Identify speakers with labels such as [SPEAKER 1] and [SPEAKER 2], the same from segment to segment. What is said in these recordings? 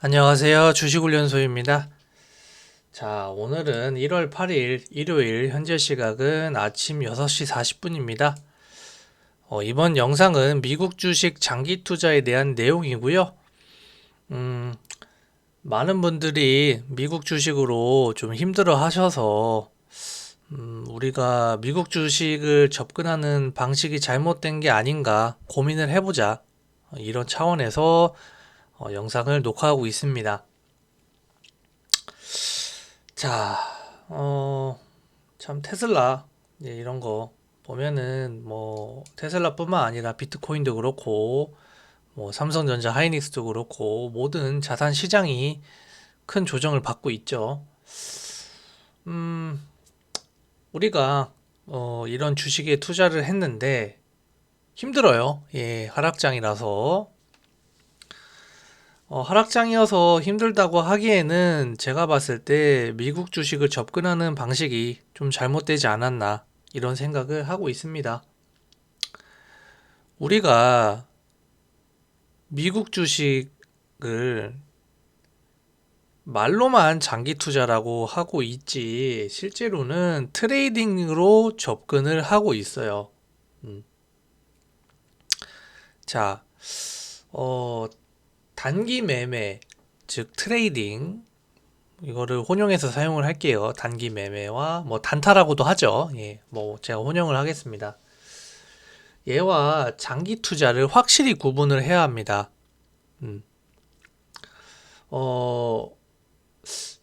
[SPEAKER 1] 안녕하세요. 주식훈련소입니다. 자, 오늘은 1월 8일 일요일 현재 시각은 아침 6시 40분입니다. 이번 영상은 미국 주식 장기 투자에 대한 내용이고요. 음, 많은 분들이 미국 주식으로 좀 힘들어 하셔서 우리가 미국 주식을 접근하는 방식이 잘못된 게 아닌가 고민을 해보자. 이런 차원에서 영상을 녹화하고 있습니다. 자, 참 테슬라 이런 거 보면은 뭐 테슬라뿐만 아니라 비트코인도 그렇고 뭐 삼성전자 하이닉스도 그렇고 모든 자산 시장이 큰 조정을 받고 있죠. 음, 우리가 이런 주식에 투자를 했는데 힘들어요. 예, 하락장이라서. 하락장이어서 힘들다고 하기에는 제가 봤을 때 미국 주식을 접근하는 방식이 좀 잘못되지 않았나 이런 생각을 하고 있습니다. 우리가 미국 주식을 말로만 장기 투자라고 하고 있지 실제로는 트레이딩으로 접근을 하고 있어요. 음. 자, 어, 단기 매매, 즉 트레이딩 이거를 혼용해서 사용을 할게요. 단기 매매와 뭐 단타라고도 하죠. 예, 뭐 제가 혼용을 하겠습니다. 얘와 장기 투자를 확실히 구분을 해야 합니다. 음. 어,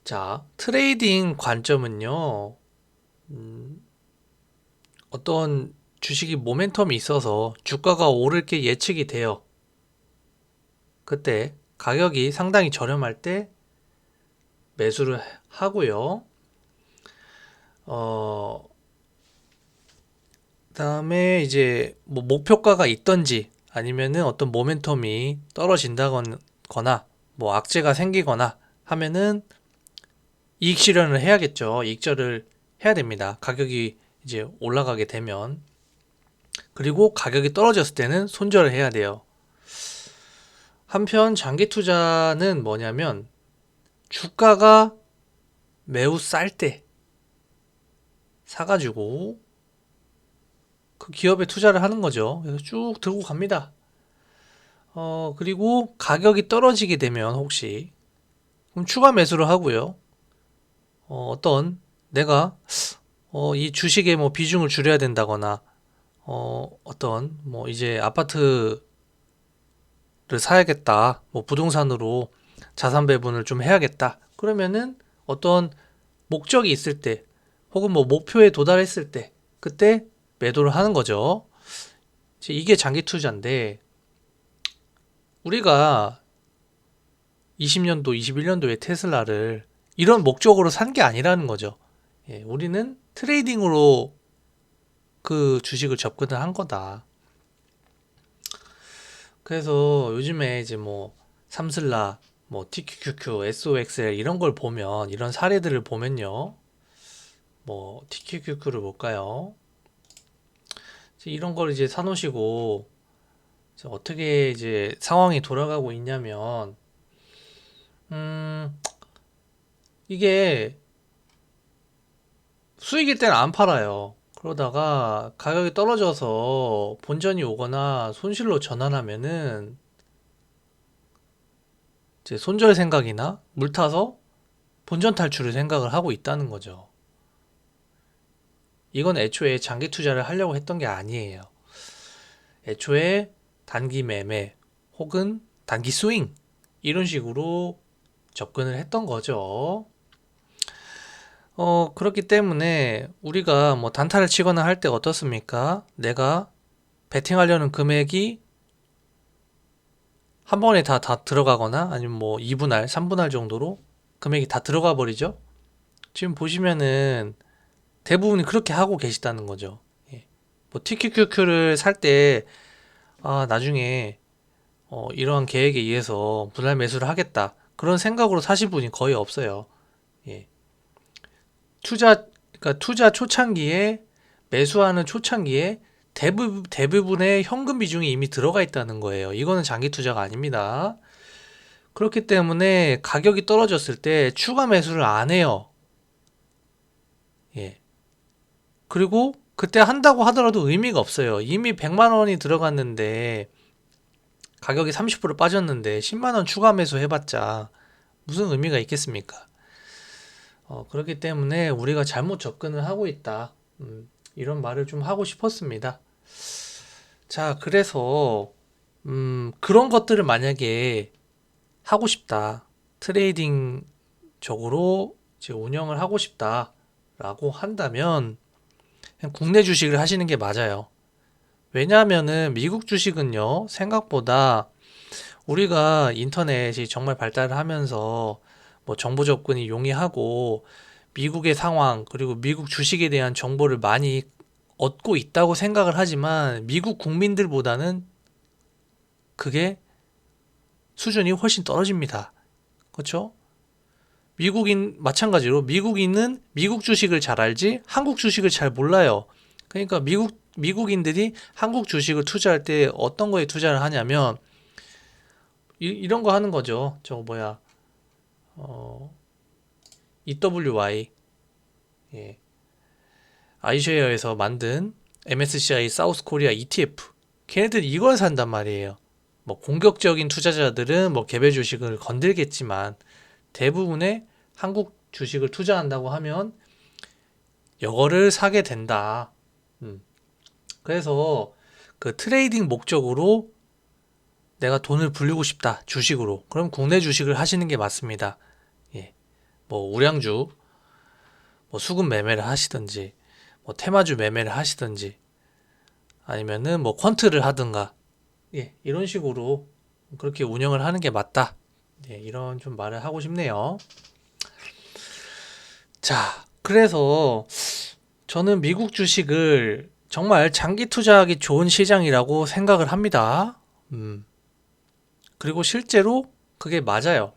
[SPEAKER 1] 자, 트레이딩 관점은요, 음, 어떤 주식이 모멘텀이 있어서 주가가 오를 게 예측이 돼요. 그때 가격이 상당히 저렴할 때 매수를 하고요. 어, 그다음에 이제 뭐 목표가가 있던지 아니면은 어떤 모멘텀이 떨어진다거나 뭐 악재가 생기거나 하면은 이익 실현을 해야겠죠. 이익절을 해야 됩니다. 가격이 이제 올라가게 되면. 그리고 가격이 떨어졌을 때는 손절을 해야 돼요. 한편 장기 투자는 뭐냐면 주가가 매우 쌀 때 사가지고 그 기업에 투자를 하는 거죠. 그래서 쭉 들고 갑니다. 그리고 가격이 떨어지게 되면 혹시 그럼 추가 매수를 하고요. 어떤 내가 이 주식에 뭐 비중을 줄여야 된다거나 어떤 뭐 이제 아파트를 사야겠다. 뭐 부동산으로 자산 배분을 좀 해야겠다. 그러면은 어떤 목적이 있을 때 혹은 뭐 목표에 도달했을 때 그때 매도를 하는 거죠. 이게 장기 투자인데 우리가 20년도, 21년도에 테슬라를 이런 목적으로 산 게 아니라는 거죠. 예, 우리는 트레이딩으로 그 주식을 접근을 한 거다. 그래서 요즘에 이제 뭐 삼슬라, 뭐 TQQQ, SOXL 이런 걸 보면 이런 사례들을 보면요. 뭐 TQQQ를 볼까요? 이런 걸 이제 사놓으시고 이제 어떻게 이제 상황이 돌아가고 있냐면 음, 이게 수익일 때는 안 팔아요. 그러다가 가격이 떨어져서 본전이 오거나 손실로 전환하면은 이제 손절 생각이나 물 타서 본전 탈출을 생각을 하고 있다는 거죠. 이건 애초에 장기 투자를 하려고 했던 게 아니에요. 애초에 단기 매매 혹은 단기 스윙 이런 식으로 접근을 했던 거죠. 그렇기 때문에 우리가 뭐 단타를 치거나 할 때 어떻습니까? 내가 베팅하려는 금액이 한 번에 다 들어가거나 아니면 뭐 2분할, 3분할 정도로 금액이 다 들어가 버리죠. 지금 보시면은 대부분이 그렇게 하고 계시다는 거죠. 예. 뭐 TQQQ를 살 때 나중에 이러한 계획에 의해서 분할 매수를 하겠다. 그런 생각으로 사실 분이 거의 없어요. 예. 그러니까 투자 초창기에 매수하는 초창기에 대부분의 현금 비중이 이미 들어가 있다는 거예요. 이거는 장기 투자가 아닙니다. 그렇기 때문에 가격이 떨어졌을 때 추가 매수를 안 해요. 예. 그리고 그때 한다고 하더라도 의미가 없어요. 이미 100만 원이 들어갔는데 가격이 30% 빠졌는데 10만 원 추가 매수 해봤자 무슨 의미가 있겠습니까? 그렇기 때문에 우리가 잘못 접근을 하고 있다. 이런 말을 좀 하고 싶었습니다. 자, 그래서 그런 것들을 만약에 하고 싶다. 트레이딩적으로 이제 운영을 하고 싶다라고 한다면 그냥 국내 주식을 하시는 게 맞아요. 왜냐하면은 미국 주식은요, 생각보다 우리가 인터넷이 정말 발달을 하면서 뭐 정보 접근이 용이하고 미국의 상황 그리고 미국 주식에 대한 정보를 많이 얻고 있다고 생각을 하지만 미국 국민들보다는 그게 수준이 훨씬 떨어집니다. 그렇죠? 미국인 마찬가지로 미국인은 미국 주식을 잘 알지 한국 주식을 잘 몰라요. 그러니까 미국인들이 한국 주식을 투자할 때 어떤 거에 투자를 하냐면 이런 거 하는 거죠. 저거 뭐야? EWY 예. 아이쉐어에서 만든 MSCI 사우스 코리아 ETF. 걔네들 이걸 산단 말이에요. 뭐 공격적인 투자자들은 뭐 개별 주식을 건들겠지만 대부분의 한국 주식을 투자한다고 하면 이거를 사게 된다. 그래서 그 트레이딩 목적으로 내가 돈을 불리고 싶다. 주식으로. 그럼 국내 주식을 하시는 게 맞습니다. 예. 뭐 우량주, 뭐 수급 매매를 하시든지, 뭐 테마주 매매를 하시든지, 아니면은 뭐 퀀트를 하든가, 예, 이런 식으로 그렇게 운영을 하는 게 맞다. 예, 이런 좀 말을 하고 싶네요. 자, 그래서 저는 미국 주식을 정말 장기 투자하기 좋은 시장이라고 생각을 합니다. 그리고 실제로 그게 맞아요.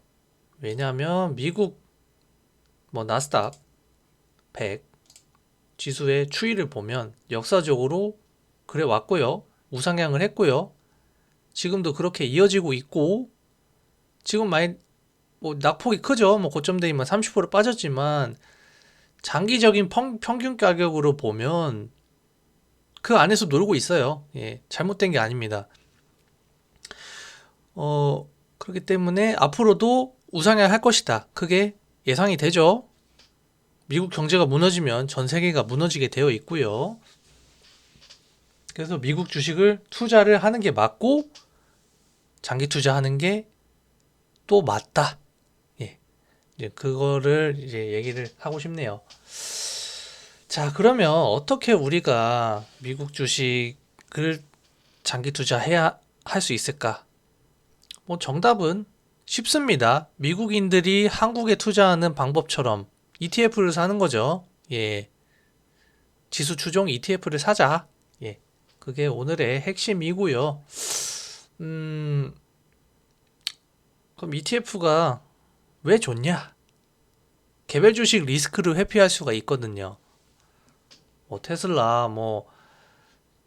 [SPEAKER 1] 왜냐하면 미국 뭐 나스닥 100 지수의 추이를 보면 역사적으로 그래 왔고요. 우상향을 했고요. 지금도 그렇게 이어지고 있고 지금 많이 뭐 낙폭이 크죠. 뭐 고점 대비만 30% 빠졌지만 장기적인 평균 가격으로 보면 그 안에서 놀고 있어요. 예, 잘못된 게 아닙니다. 그렇기 때문에 앞으로도 우상향 할 것이다. 그게 예상이 되죠. 미국 경제가 무너지면 전 세계가 무너지게 되어 있고요. 그래서 미국 주식을 투자를 하는 게 맞고 장기 투자하는 게 또 맞다. 예. 이제 그거를 이제 얘기를 하고 싶네요. 자, 그러면 어떻게 우리가 미국 주식을 장기 투자해야 할 수 있을까? 뭐 정답은 쉽습니다. 미국인들이 한국에 투자하는 방법처럼 ETF를 사는 거죠. 예. 지수 추종 ETF를 사자. 예. 그게 오늘의 핵심이고요. 그럼 ETF가 왜 좋냐? 개별 주식 리스크를 회피할 수가 있거든요. 뭐 테슬라 뭐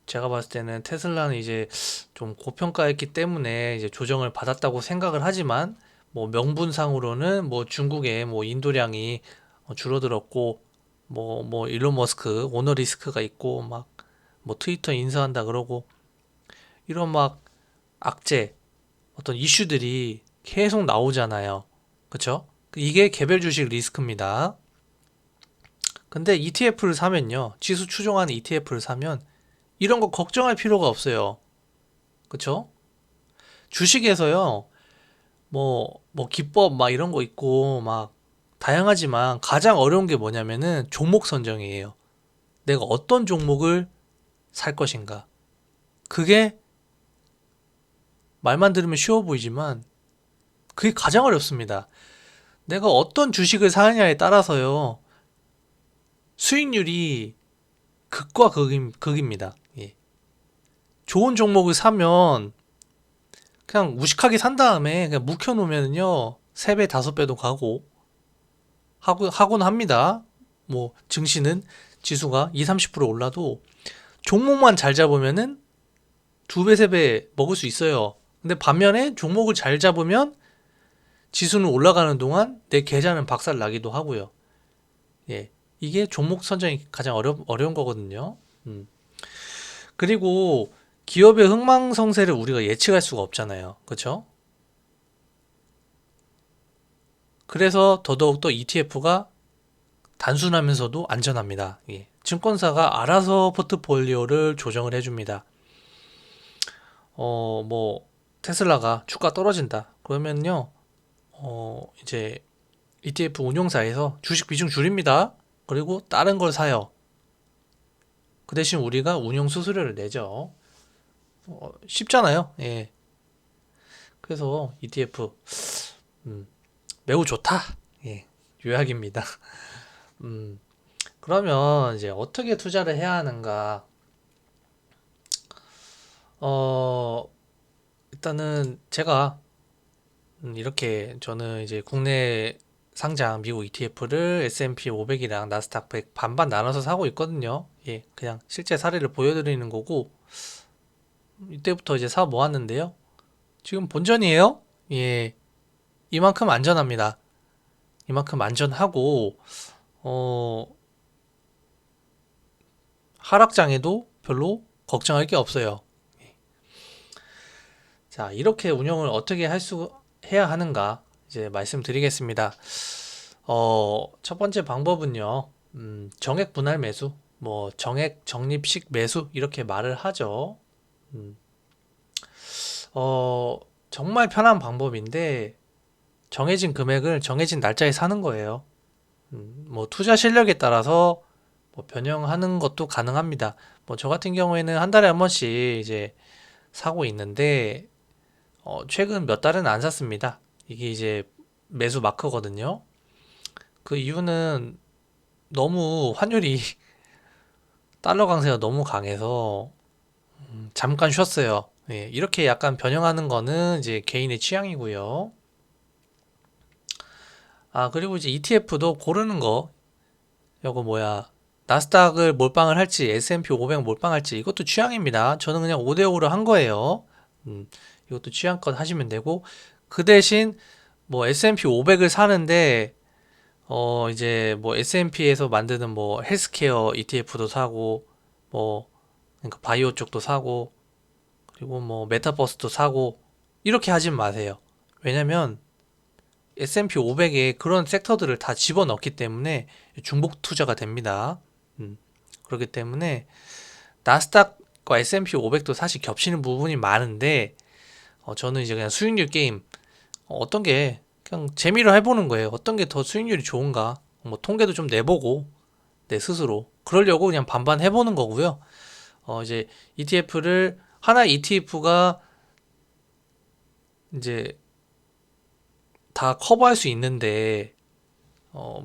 [SPEAKER 1] 제가 봤을 때는 테슬라는 이제 좀 고평가했기 때문에 이제 조정을 받았다고 생각을 하지만 뭐 명분상으로는 뭐 중국의 뭐 인도량이 줄어들었고 뭐 일론 머스크 오너 리스크가 있고 막 뭐 트위터 인수한다 그러고 이런 막 악재 어떤 이슈들이 계속 나오잖아요. 그쵸? 이게 개별 주식 리스크입니다. 근데 ETF를 사면요. 지수 추종하는 ETF를 사면 이런 거 걱정할 필요가 없어요. 그쵸? 주식에서요. 뭐 기법 막 이런 거 있고 막 다양하지만 가장 어려운 게 뭐냐면은 종목 선정이에요. 내가 어떤 종목을 살 것인가. 그게 말만 들으면 쉬워 보이지만 그게 가장 어렵습니다. 내가 어떤 주식을 사느냐에 따라서요. 수익률이 극과 극입니다. 예. 좋은 종목을 사면 그냥 무식하게 산 다음에 그냥 묵혀놓으면요. 3배, 5배도 가고 하곤 합니다. 뭐 증시는 지수가 2, 30% 올라도 종목만 잘 잡으면은 2배, 3배 먹을 수 있어요. 근데 반면에 종목을 잘 잡으면 지수는 올라가는 동안 내 계좌는 박살 나기도 하고요. 예. 이게 종목 선정이 가장 어려운 거거든요. 그리고 기업의 흥망성쇠를 우리가 예측할 수가 없잖아요. 그렇죠? 그래서 더더욱더 ETF가 단순하면서도 안전합니다. 예. 증권사가 알아서 포트폴리오를 조정을 해줍니다. 뭐 테슬라가 주가 떨어진다. 그러면요, 이제 ETF 운용사에서 주식 비중 줄입니다. 그리고 다른 걸 사요. 그 대신 우리가 운용 수수료를 내죠. 쉽잖아요. 예. 그래서 ETF 매우 좋다. 예. 요약입니다. 그러면 이제 어떻게 투자를 해야 하는가? 일단은 제가 이렇게 저는 이제 국내 상장 미국 ETF를 S&P 500이랑 나스닥 100 반반 나눠서 사고 있거든요. 예, 그냥 실제 사례를 보여드리는 거고 이때부터 이제 사 모았는데요. 지금 본전이에요. 예, 이만큼 안전합니다. 이만큼 안전하고 하락장에도 별로 걱정할 게 없어요. 자, 이렇게 운영을 어떻게 해야 하는가 이제 말씀드리겠습니다. 첫 번째 방법은요, 정액 분할 매수, 뭐 정액 적립식 매수 이렇게 말을 하죠. 정말 편한 방법인데 정해진 금액을 정해진 날짜에 사는 거예요. 뭐 투자 실력에 따라서 뭐 변형하는 것도 가능합니다. 뭐 저 같은 경우에는 한 달에 한 번씩 이제 사고 있는데 최근 몇 달은 안 샀습니다. 이게 이제 매수 마크거든요. 그 이유는 너무 환율이 달러 강세가 너무 강해서 잠깐 쉬었어요. 예, 이렇게 약간 변형하는 거는 이제 개인의 취향이고요. 아, 그리고 이제 ETF도 고르는 거, 이거 뭐야, 나스닥을 몰빵을 할지, S&P 500 몰빵할지, 이것도 취향입니다. 저는 그냥 5대5로 한 거예요. 이것도 취향껏 하시면 되고, 그 대신 뭐 S&P 500을 사는데, 이제 뭐 S&P에서 만드는 뭐 헬스케어 ETF도 사고, 뭐, 그러니까 바이오 쪽도 사고, 그리고 뭐 메타버스도 사고, 이렇게 하진 마세요. 왜냐면 S&P 500에 그런 섹터들을 다 집어넣기 때문에 중복 투자가 됩니다. 그렇기 때문에 나스닥과 S&P 500도 사실 겹치는 부분이 많은데 저는 이제 그냥 수익률 게임 어떤 게 그냥 재미로 해보는 거예요. 어떤 게 더 수익률이 좋은가? 뭐 통계도 좀 내보고 내 스스로 그러려고 그냥 반반 해보는 거고요. 이제 ETF를 하나 ETF가 이제 다 커버할 수 있는데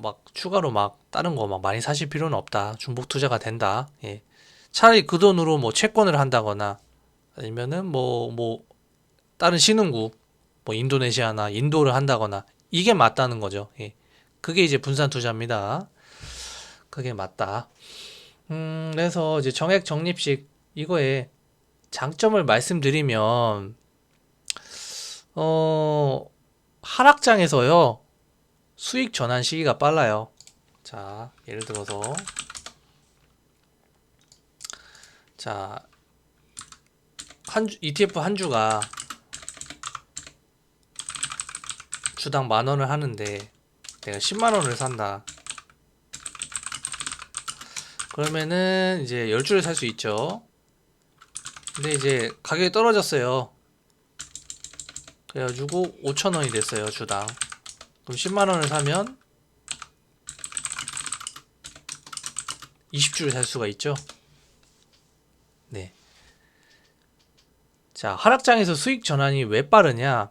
[SPEAKER 1] 막 추가로 막 다른 거 막 많이 사실 필요는 없다. 중복 투자가 된다. 예. 차라리 그 돈으로 뭐 채권을 한다거나 아니면은 뭐 다른 신흥국 뭐 인도네시아나 인도를 한다거나 이게 맞다는 거죠. 예. 그게 이제 분산 투자입니다. 그게 맞다. 그래서 이제 정액 적립식 이거에 장점을 말씀드리면 하락장에서요 수익 전환 시기가 빨라요. 자, 예를 들어서 자, ETF 한 주가 주당 10,000원을 하는데 내가 10만 원을 산다. 그러면은 이제 10주를 살 수 있죠. 근데 이제 가격이 떨어졌어요. 그래가지고 5,000원이 됐어요, 주당. 그럼 10만 원을 사면 20주를 살 수가 있죠. 네. 자, 하락장에서 수익 전환이 왜 빠르냐?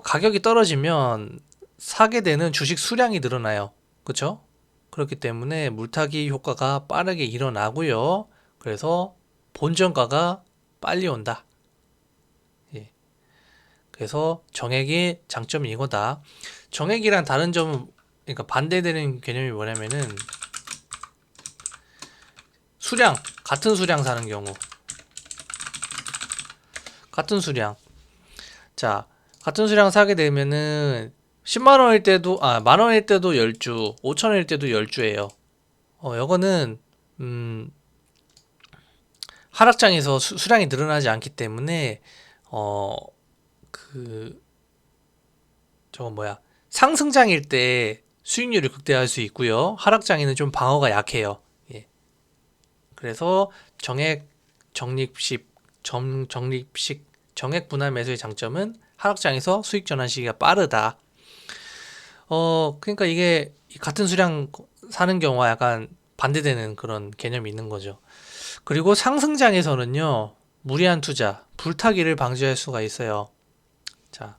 [SPEAKER 1] 가격이 떨어지면 사게 되는 주식 수량이 늘어나요. 그쵸? 그렇기 때문에 물타기 효과가 빠르게 일어나고요. 그래서 본전가가 빨리 온다. 예. 그래서 정액의 장점이 이거다. 정액이란 다른 점은 그러니까 반대되는 개념이 뭐냐면은 수량, 같은 수량 사는 경우. 같은 수량. 자, 같은 수량 사게 되면은 10만 원일 때도 만 원일 때도 10주, 5천 원일 때도 10주예요. 요거는 하락장에서 수량이 늘어나지 않기 때문에 어 그 저거 뭐야 상승장일 때 수익률을 극대화할 수 있고요. 하락장에는 좀 방어가 약해요. 예. 그래서 적립식 정액 분할 매수의 장점은 하락장에서 수익 전환 시기가 빠르다. 그러니까 이게 같은 수량 사는 경우와 약간 반대되는 그런 개념이 있는 거죠. 그리고 상승장에서는요, 무리한 투자, 불타기를 방지할 수가 있어요. 자,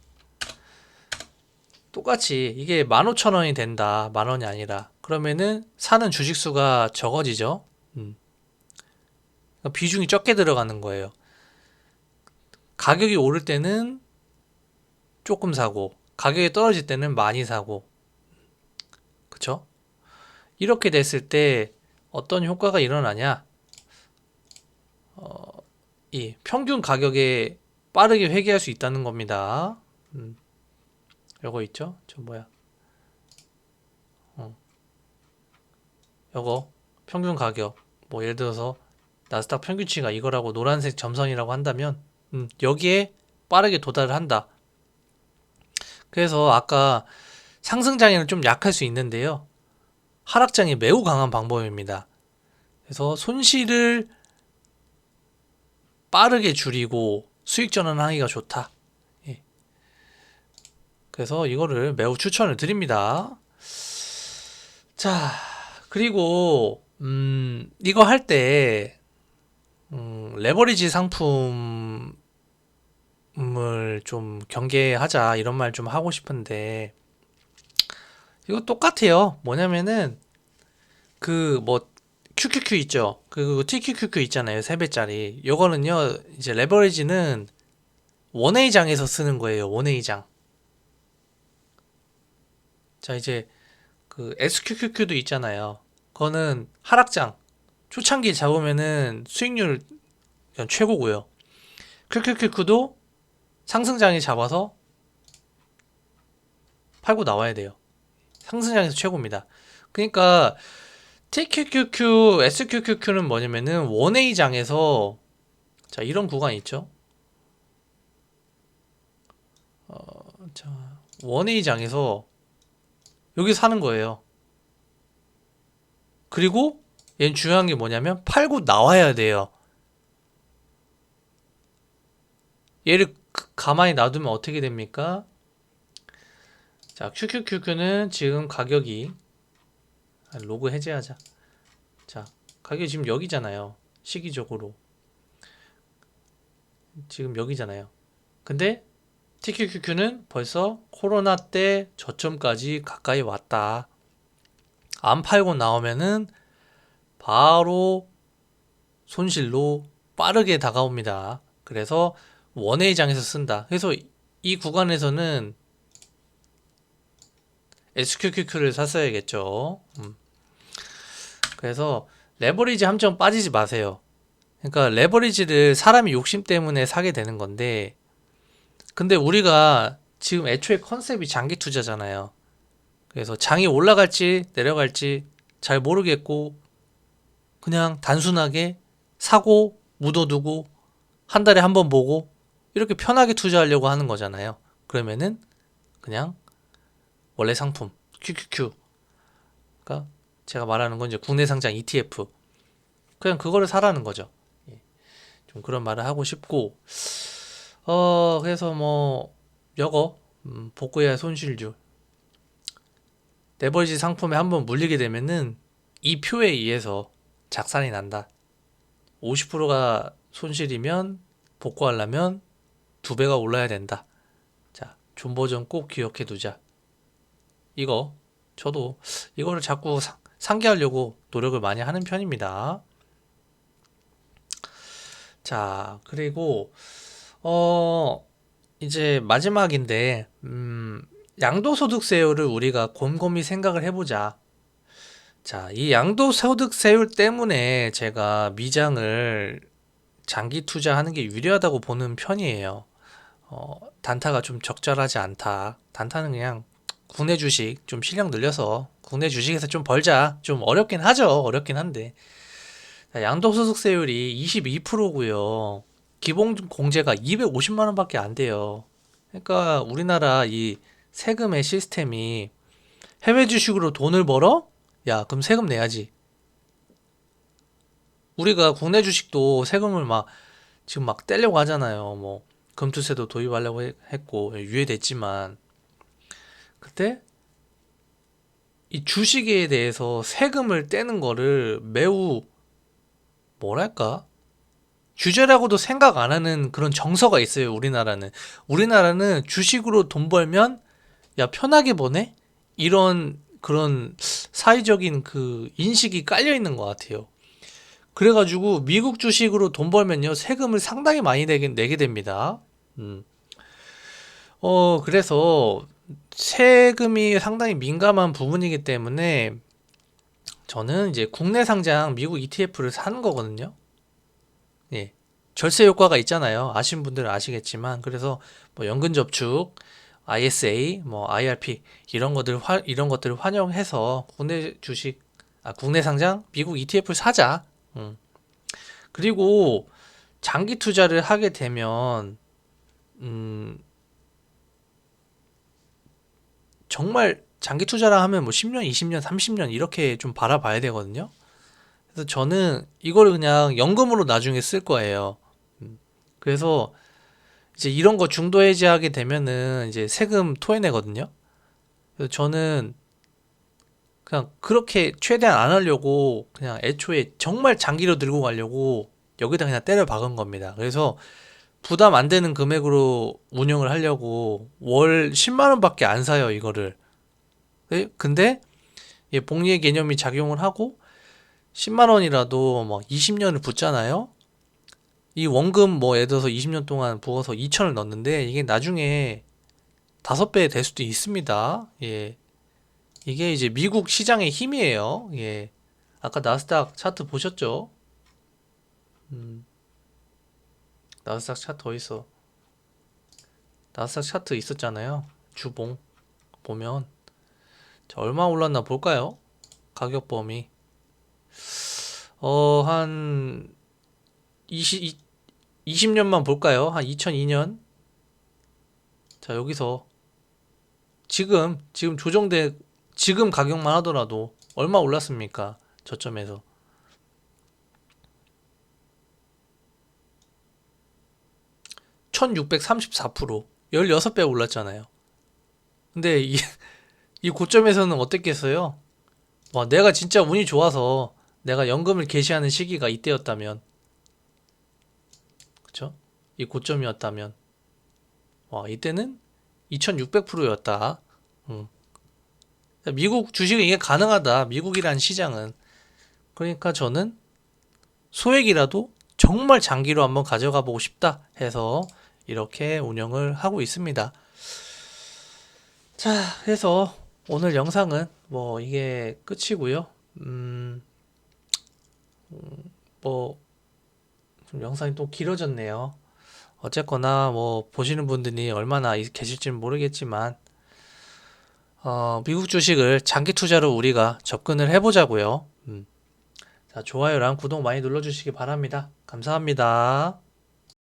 [SPEAKER 1] 똑같이 이게 15,000원이 된다. 만 원이 아니라. 그러면은 사는 주식 수가 적어지죠. 그러니까 비중이 적게 들어가는 거예요. 가격이 오를 때는 조금 사고, 가격이 떨어질 때는 많이 사고, 그쵸? 이렇게 됐을 때 어떤 효과가 일어나냐? 이 평균 가격에 빠르게 회귀할 수 있다는 겁니다. 요거 있죠? 저 뭐야? 요거 평균 가격. 뭐 예를 들어서 나스닥 평균치가 이거라고 노란색 점선이라고 한다면 여기에 빠르게 도달을 한다. 그래서 아까 상승장에는 좀 약할 수 있는데요. 하락장이 매우 강한 방법입니다. 그래서 손실을 빠르게 줄이고 수익 전환하기가 좋다. 예. 그래서 이거를 매우 추천을 드립니다. 자, 그리고 이거 할 때 레버리지 상품을 좀 경계하자 이런 말 좀 하고 싶은데 이거 똑같아요. 뭐냐면은 그 뭐 QQQ 있죠. 그 TQQQ 있잖아요. 3배짜리. 요거는요. 이제 레버리지는 원웨이장에서 쓰는 거예요. 원웨이장. 자, 이제 그 SQQQ도 있잖아요. 그거는 하락장. 초창기 잡으면은 수익률 그냥 최고고요. QQQQ도 상승장에 잡아서 팔고 나와야 돼요. 상승장에서 최고입니다. 그러니까 TQQQ, SQQQ는 뭐냐면은 원웨이장에서 자 이런 구간 있죠. 자 원웨이장에서 여기 사는 거예요. 그리고 얘는 중요한 게 뭐냐면 팔고 나와야 돼요. 얘를 가만히 놔두면 어떻게 됩니까? 자, QQQQ는 지금 가격이 로그 해제하자. 자, 가격이 지금 여기잖아요. 시기적으로. 지금 여기잖아요. 근데 TQQQ는 벌써 코로나 때 저점까지 가까이 왔다. 안 팔고 나오면은 바로 손실로 빠르게 다가옵니다. 그래서 원웨이장에서 쓴다. 그래서 이 구간에서는 SQQQ를 샀어야겠죠. 그래서 레버리지 함정 빠지지 마세요. 그러니까 레버리지를 사람이 욕심 때문에 사게 되는 건데 근데 우리가 지금 애초에 컨셉이 장기 투자잖아요. 그래서 장이 올라갈지 내려갈지 잘 모르겠고 그냥 단순하게 사고 묻어두고 한 달에 한 번 보고 이렇게 편하게 투자하려고 하는 거잖아요. 그러면은 그냥 원래 상품 QQQ 그러니까 제가 말하는 건 이제 국내 상장 ETF 그냥 그거를 사라는 거죠. 예. 좀 그런 말을 하고 싶고 그래서 뭐 여거 복구해야 손실률 레버리지 상품에 한번 물리게 되면은 이 표에 의해서 작살이 난다. 50%가 손실이면 복구하려면 2배가 올라야 된다. 자, 존버전 꼭 기억해 두자. 이거 저도 이거를 자꾸 상기하려고 노력을 많이 하는 편입니다. 자, 그리고 이제 마지막인데 양도소득세율을 우리가 곰곰이 생각을 해보자. 자, 이 양도소득세율 때문에 제가 미장을 장기 투자하는 게 유리하다고 보는 편이에요. 단타가 좀 적절하지 않다. 단타는 그냥 국내 주식 좀 실력 늘려서 국내 주식에서 좀 벌자. 좀 어렵긴 하죠. 어렵긴 한데. 양도소득세율이 22%고요. 기본 공제가 250만 원밖에 안 돼요. 그러니까 우리나라 이 세금의 시스템이 해외 주식으로 돈을 벌어? 야, 그럼 세금 내야지. 우리가 국내 주식도 세금을 막 지금 막 떼려고 하잖아요. 뭐 금투세도 도입하려고 했고 유예됐지만 그때 이 주식에 대해서 세금을 떼는 거를 매우 뭐랄까? 규제라고도 생각 안 하는 그런 정서가 있어요, 우리나라는. 우리나라는 주식으로 돈 벌면 야, 편하게 버네? 이런 그런 사회적인 그 인식이 깔려 있는 것 같아요. 그래가지고 미국 주식으로 돈 벌면요, 세금을 상당히 많이 내게 됩니다. 음. 그래서 세금이 상당히 민감한 부분이기 때문에 저는 이제 국내 상장 미국 ETF를 사는 거거든요. 예. 절세 효과가 있잖아요. 아시는 분들은 아시겠지만, 그래서 뭐 연금저축, ISA, 뭐 IRP 이런 것들을 활용해서 국내 주식, 국내 상장 미국 ETF를 사자. 음. 그리고 장기 투자를 하게 되면 음, 정말 장기 투자라 하면 뭐 10년, 20년, 30년 이렇게 좀 바라봐야 되거든요. 그래서 저는 이거를 그냥 연금으로 나중에 쓸 거예요. 그래서 이제 이런 거 중도 해지하게 되면은 이제 세금 토해내거든요. 그래서 저는 그냥 그렇게 최대한 안 하려고 그냥 애초에 정말 장기로 들고 가려고 여기다 그냥 때려 박은 겁니다. 그래서 부담 안 되는 금액으로 운영을 하려고 월 10만 원밖에 안 사요, 이거를. 네? 근데 복리의 개념이 작용을 하고 10만 원이라도 막 20년을 붓잖아요. 이 원금 뭐 예를 들어서 20년 동안 부어서 2천을 넣었는데 이게 나중에 5배 될 수도 있습니다. 예. 이게 이제 미국 시장의 힘이에요. 예. 아까 나스닥 차트 보셨죠? 음, 나스닥 차트 어디 있어? 나스닥 차트 있었잖아요. 주봉 보면 자, 얼마 올랐나 볼까요? 가격 범위. 한 20년만 볼까요? 한 2002년. 자, 여기서 지금 조정돼 지금 가격만 하더라도 얼마 올랐습니까? 저점에서 1634% 16배 올랐잖아요. 근데 이 고점에서는 어땠겠어요? 와, 내가 진짜 운이 좋아서 내가 연금을 개시하는 시기가 이때였다면, 그쵸? 이 고점이었다면, 와, 이때는 2600%였다. 미국 주식은 이게 가능하다. 미국이란 시장은. 그러니까 저는 소액이라도 정말 장기로 한번 가져가 보고 싶다 해서 이렇게 운영을 하고 있습니다. 자, 그래서 오늘 영상은 뭐 이게 끝이고요. 뭐 좀 영상이 또 길어졌네요. 어쨌거나 뭐 보시는 분들이 얼마나 계실지는 모르겠지만 미국 주식을 장기 투자로 우리가 접근을 해보자고요. 자, 좋아요랑 구독 많이 눌러주시기 바랍니다. 감사합니다.